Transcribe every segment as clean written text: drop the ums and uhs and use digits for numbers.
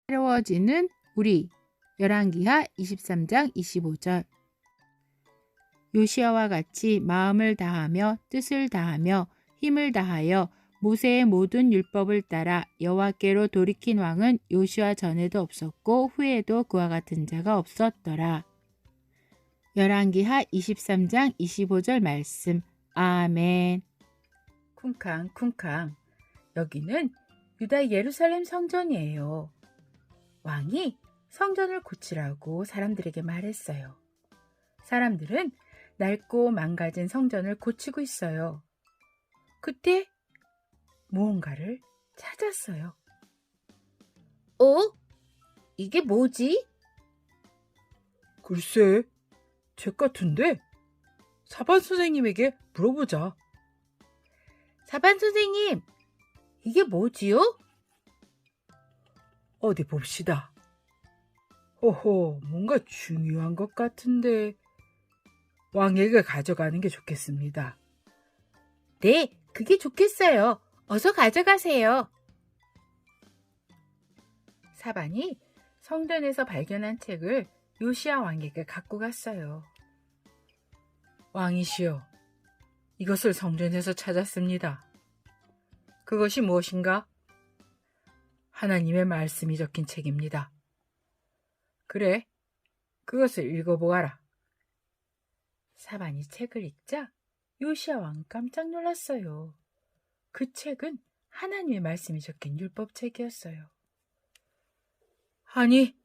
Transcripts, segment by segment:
새로워지는 우리 열왕기하 23장 25절. 요시아와 같이 마음을 다하며 뜻을 다하며 힘을 다하여 모세의 모든 율법을 따라 여호와께로 돌이킨 왕은 요시아 전에도 없었고 후에도 그와 같은 자가 없었더라. 열왕기하 23장 25절 말씀. 아멘. 쿵쾅쿵쾅. 여기는 유다 예루살렘 성전이에요. 왕이 성전을 고치라고 사람들에게 말했어요. 사람들은 낡고 망가진 성전을 고치고 있어요. 그때 무언가를 찾았어요. 이게 뭐지? 글쎄, 책 같은데? 사반 선생님에게 물어보자. 사반 선생님, 이게 뭐지요? 어디 봅시다. 뭔가 중요한 것 같은데 왕에게 가져가는 게 좋겠습니다. 네, 그게 좋겠어요. 어서 가져가세요. 사반이 성전에서 발견한 책을 요시야 왕에게 갖고 갔어요. 왕이시여, 이것을 성전에서 찾았습니다. 그것이 무엇인가? 하나님의 말씀이 적힌 책입니다. 그래, 그것을 읽어보아라. 사반이 책을 읽자 요시야 왕은 깜짝 놀랐어요. 그 책은 하나님의 말씀이 적힌 율법책이었어요. 아니,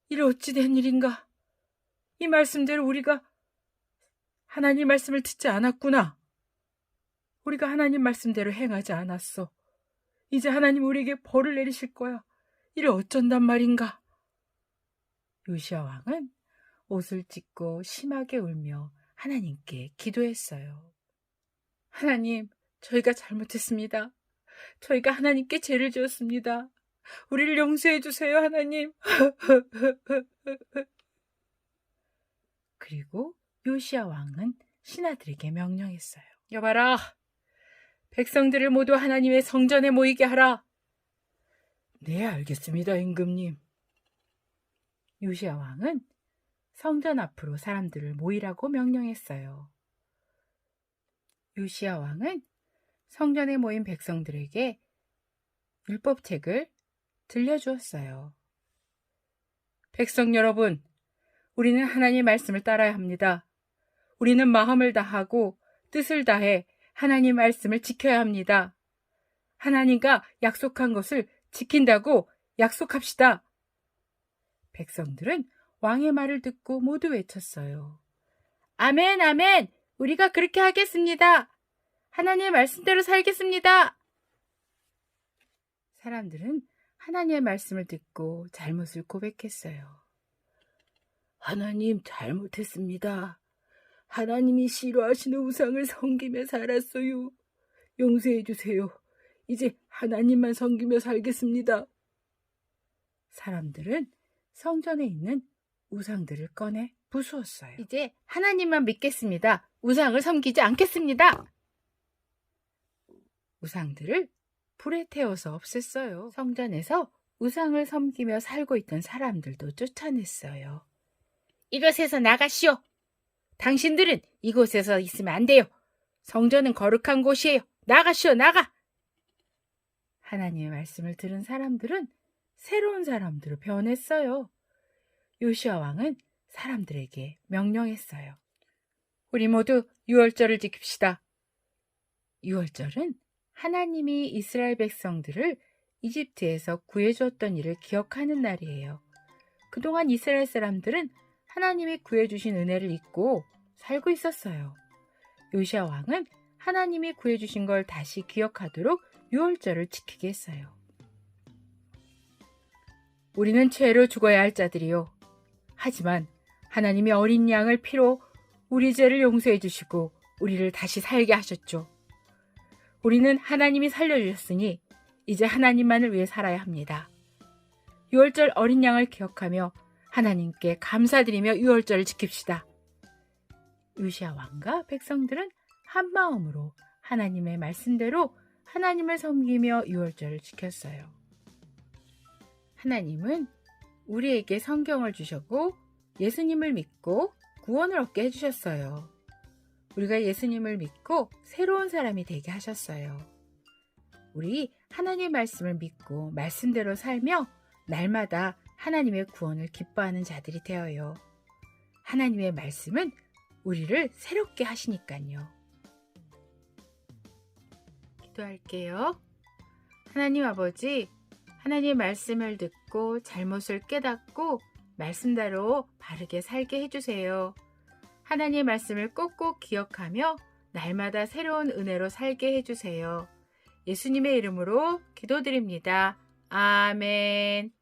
이래 어찌 된 일인가? 이 말씀대로 우리가 하나님 말씀을 듣지 않았구나. 우리가 하나님 말씀대로 행하지 않았어. 이제 하나님 우리에게 벌을 내리실 거야. 이래 어쩐단 말인가? 요시야 왕은 옷을 찢고 심하게 울며 하나님께 기도했어요. 하나님, 저희가 잘못했습니다. 저희가 하나님께 죄를 지었습니다. 우리를 용서해 주세요, 하나님. 그리고 요시야 왕은 신하들에게 명령했어요. 여봐라, 백성들을 모두 하나님의 성전에 모이게 하라. 네, 알겠습니다, 임금님. 요시야 왕은 성전 앞으로 사람들을 모이라고 명령했어요. 요시야 왕은 성전에 모인 백성들에게 율법책을 들려주었어요. 백성 여러분, 우리는 하나님의 말씀을 따라야 합니다. 우리는 마음을 다하고 뜻을 다해 하나님 말씀을 지켜야 합니다. 하나님과 약속한 것을 지킨다고 약속합시다. 백성들은 왕의 말을 듣고 모두 외쳤어요. 아멘, 아멘! 우리가 그렇게 하겠습니다. 하나님의 말씀대로 살겠습니다. 사람들은 하나님의 말씀을 듣고 잘못을 고백했어요. 하나님, 잘못했습니다. 하나님이 싫어하시는 우상을 섬기며 살았어요. 용서해 주세요. 이제 하나님만 섬기며 살겠습니다. 사람들은 성전에 있는 우상들을 꺼내 부수었어요. 이제 하나님만 믿겠습니다. 우상을 섬기지 않겠습니다. 우상들을 불에 태워서 없앴어요. 성전에서 우상을 섬기며 살고 있던 사람들도 쫓아냈어요. 이곳에서 나가시오. 당신들은 이곳에서 있으면 안 돼요. 성전은 거룩한 곳이에요. 나가시오, 나가! 하나님의 말씀을 들은 사람들은 새로운 사람들로 변했어요. 요시야 왕은 사람들에게 명령했어요. 우리 모두 유월절을 지킵시다. 유월절은 하나님이 이스라엘 백성들을 이집트에서 구해주었던 일을 기억하는 날이에요. 그동안 이스라엘 사람들은 하나님이 구해주신 은혜를 잊고 살고 있었어요. 요시야 왕은 하나님이 구해주신 걸 다시 기억하도록 유월절을 지키게 했어요. 우리는 죄로 죽어야 할 자들이요. 하지만 하나님이 어린 양을 피로 우리 죄를 용서해 주시고 우리를 다시 살게 하셨죠. 우리는 하나님이 살려주셨으니 이제 하나님만을 위해 살아야 합니다. 유월절 어린 양을 기억하며 하나님께 감사드리며 유월절을 지킵시다. 요시야 왕과 백성들은 한 마음으로 하나님의 말씀대로 하나님을 섬기며 유월절을 지켰어요. 하나님은 우리에게 성경을 주셨고 예수님을 믿고 구원을 얻게 해주셨어요. 우리가 예수님을 믿고 새로운 사람이 되게 하셨어요. 우리 하나님의 말씀을 믿고 말씀대로 살며 날마다 하나님의 구원을 기뻐하는 자들이 되어요. 하나님의 말씀은 우리를 새롭게 하시니까요. 기도할게요. 하나님 아버지, 하나님의 말씀을 듣고 잘못을 깨닫고 말씀대로 바르게 살게 해주세요. 하나님의 말씀을 꼭꼭 기억하며 날마다 새로운 은혜로 살게 해주세요. 예수님의 이름으로 기도드립니다. 아멘.